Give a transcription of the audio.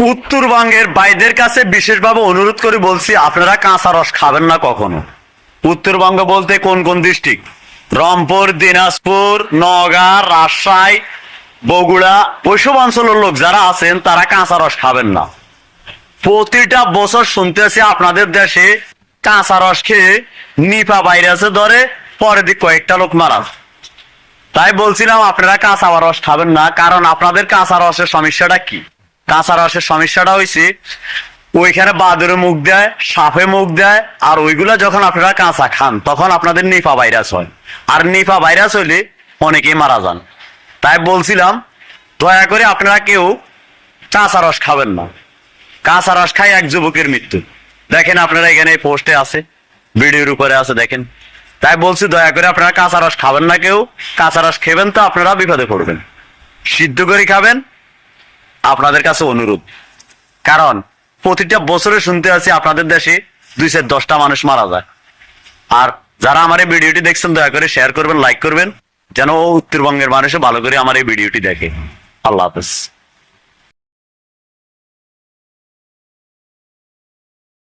উত্তরবঙ্গের ভাইদের কাছে বিশেষভাবে অনুরোধ করে বলছি, আপনারা কাঁচা রস খাবেন না কখনো। উত্তরবঙ্গ বলতে কোন কোন ডিস্ট্রিক্ট? রংপুর, দিনাজপুর, নওগাঁ, রাজশাহী, বগুড়া, ওইসব অঞ্চলের লোক যারা আছেন তারা কাঁচা রস খাবেন না। প্রতিটা বছর শুনতেছি আপনাদের দেশে কাঁচা রস খেয়ে নিপা ভাইরাসে ধরে, পরে দিক কয়েকটা লোক মারা যায়। তাই বলছিলাম আপনারা কাঁচা রস খাবেন না, কারণ আপনাদের কাঁচা রসের সমস্যাটা কি? কাঁচা রসের সমস্যাটা হয়েছে ওইখানে বাদুরে মুখ দেয়, সাপে মুখ দেয়, আর ওইগুলা যখন আপনারা কাঁচা খান তখন আপনাদের নিপা ভাইরাস হয়, আর নিপা ভাইরাস হইলে অনেকেই মারা যান। তাই বলছিলাম দয়া করে আপনারা কেউ কাঁচা রস খাবেন না। কাঁচা রস খাই এক যুবকের মৃত্যু, দেখেন আপনারা এখানে পোস্টে আছে, ভিডিওর উপরে আছে, দেখেন। তাই বলছি দয়া করে আপনারা কাঁচা রস খাবেন না কেউ। কাঁচা রস খেবেন তো আপনারা বিপদে পড়বেন, সিদ্ধ করে খাবেন, আপনাদের কাছে অনুরোধ। কারণ প্রতিটা বছরে শুনতে আছি আপনাদের দেশে 2-10টা মানুষ মারা যায়। আর যারা আমার এই ভিডিওটি দেখছেন দয়া করে শেয়ার করবেন, লাইক করবেন, যেন উত্তরবঙ্গের মানুষও ভালো করে আমার এই ভিডিওটি দেখে। আল্লাহ হাফেজ।